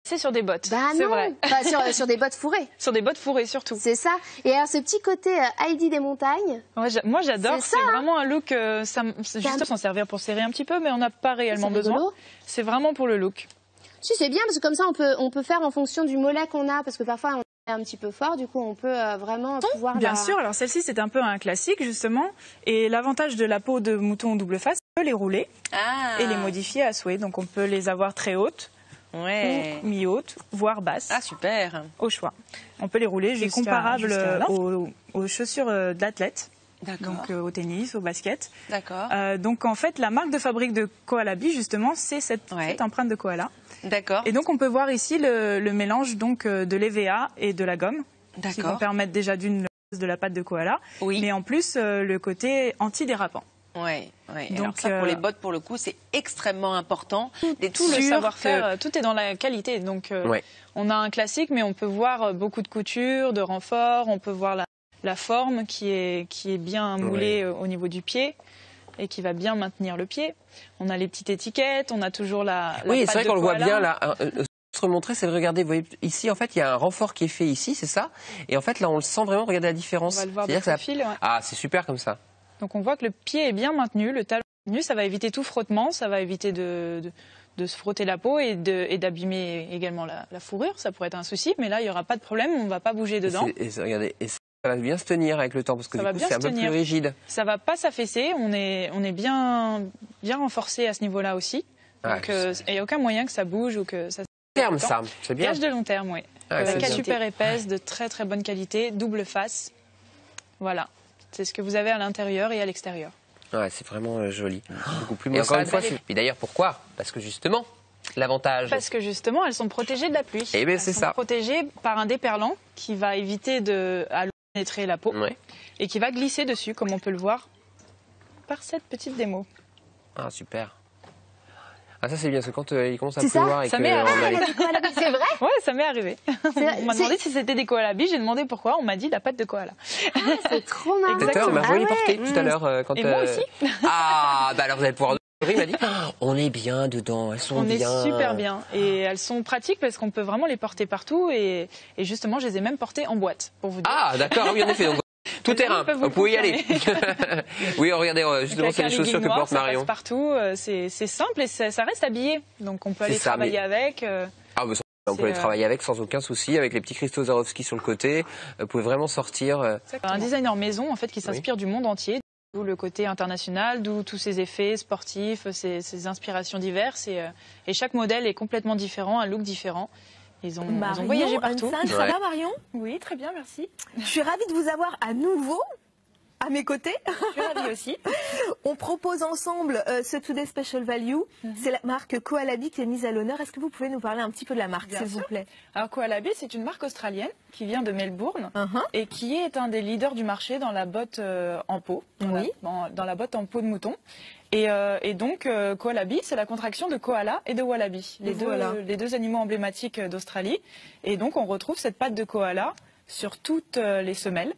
C'est sur des bottes, Bah c'est non, vrai. enfin, sur des bottes fourrées. Sur des bottes fourrées surtout. C'est ça. Et alors ce petit côté Heidi des montagnes. Ouais, moi j'adore, C'est ça, c'est vraiment un look, c'est juste s'en servir pour serrer un petit peu, mais on n'a pas réellement besoin. C'est vraiment pour le look. Si, c'est bien, parce que comme ça on peut faire en fonction du mollet qu'on a, parce que parfois on est un petit peu fort, du coup on peut vraiment pouvoir... Bien sûr, alors celle-ci c'est un peu un classique justement, et l'avantage de la peau de mouton double face, on peut les rouler et les modifier à souhait, donc on peut les avoir très hautes. Ouais. Ou mi-haute, voire basse. Ah, super. Au choix. On peut les rouler jusqu'à comparable aux chaussures d'athlète. Donc au tennis, au basket. D'accord. Donc en fait, la marque de fabrique de Koalabi, justement, c'est cette empreinte de koala. D'accord. Et donc on peut voir ici le mélange donc de l'EVA et de la gomme, qui vont permettre déjà d'une de la pâte de koala, mais en plus le côté antidérapant. Oui, donc alors ça, pour les bottes, pour le coup, c'est extrêmement important. Tout le savoir-faire, tout est dans la qualité. Donc, on a un classique, mais on peut voir beaucoup de couture, de renfort. On peut voir la forme qui est bien moulée au niveau du pied et qui va bien maintenir le pied. On a les petites étiquettes, on a toujours la oui, c'est vrai qu'on le voit bien là. Se remontrer, c'est regardez, vous voyez ici en fait il y a un renfort qui est fait ici, c'est ça. Et en fait là on le sent vraiment. Regardez la différence. On va le voir de profil. Ah, c'est super comme ça. Donc on voit que le pied est bien maintenu, le talon est maintenu, ça va éviter tout frottement, ça va éviter de se frotter la peau et d'abîmer également la fourrure, ça pourrait être un souci, mais là il n'y aura pas de problème, on ne va pas bouger dedans. Regardez, et ça va bien se tenir avec le temps, parce que du coup c'est un peu plus rigide. Ça ne va pas s'affaisser, on est bien renforcé à ce niveau-là aussi, donc il n'y a aucun moyen que ça bouge ou que ça... Terme, ça, c'est bien. Gage de long terme, oui. Avec super épaisse, de très très bonne qualité, double face, voilà. C'est ce que vous avez à l'intérieur et à l'extérieur. Ouais, c'est vraiment joli. Beaucoup plus et encore une fois, et d'ailleurs, pourquoi? Parce que justement, l'avantage... Parce que justement, elles sont protégées de la pluie. Et bien, c'est ça. Elles sont protégées par un déperlant qui va éviter de pénétrer la peau et qui va glisser dessus, comme on peut le voir, par cette petite démo. Ah, super. Ah, ça c'est bien, parce que quand il commence à pleuvoir et ça m'est arrivé. C'est vrai? Ouais, ça m'est arrivé. On m'a demandé si c'était des koalabis, j'ai demandé pourquoi, on m'a dit la pâte de koala. Ah, c'est trop marrant. Exactement. On m'a porté tout à l'heure. Et moi aussi. Ah, bah alors vous allez pouvoir... Il m'a dit, on est bien dedans, elles sont bien. On est super bien. Et elles sont pratiques parce qu'on peut vraiment les porter partout. Et justement, je les ai même portées en boîte, pour vous dire. Ah, d'accord, oui, en effet. Donc, tout terrain, vous pouvez y aller. Oui, regardez, justement, c'est les chaussures que porte Marion. Ça passe partout, c'est simple et ça reste habillé. Donc on peut aller travailler avec. Ah, mais on peut les travailler avec sans aucun souci, avec les petits cristaux Swarovski sur le côté. Vous pouvez vraiment sortir. Un designer maison, en fait, qui s'inspire du monde entier. D'où le côté international, d'où tous ces effets sportifs, ces inspirations diverses. Et chaque modèle est complètement différent, un look différent. Ils ont voyagé partout. Ça va, Marion? Oui, très bien, merci. Je suis ravie de vous avoir à nouveau à mes côtés. Je suis ravie aussi. On propose ensemble ce Today Special Value. C'est la marque Koalabi qui est mise à l'honneur. Est-ce que vous pouvez nous parler un petit peu de la marque, s'il vous plaît? Alors Koalabi, c'est une marque australienne qui vient de Melbourne et qui est un des leaders du marché dans la botte en peau, dans la botte en peau de mouton. Et donc Koalabi, c'est la contraction de koala et de wallaby, les deux animaux emblématiques d'Australie. Et donc on retrouve cette patte de koala sur toutes les semelles.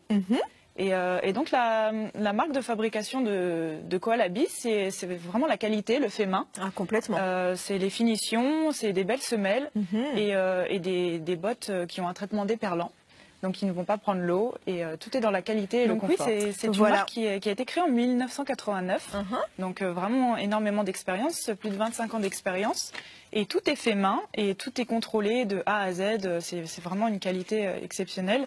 Et donc la marque de fabrication de Koalabi, c'est vraiment la qualité, le fait main. Ah, complètement. C'est les finitions, c'est des belles semelles et des bottes qui ont un traitement déperlant. Donc ils ne vont pas prendre l'eau et tout est dans la qualité et le confort. Oui, c'est une marque qui a été créée en 1989. Donc vraiment énormément d'expérience, plus de 25 ans d'expérience. Et tout est fait main et tout est contrôlé de A à Z. C'est vraiment une qualité exceptionnelle.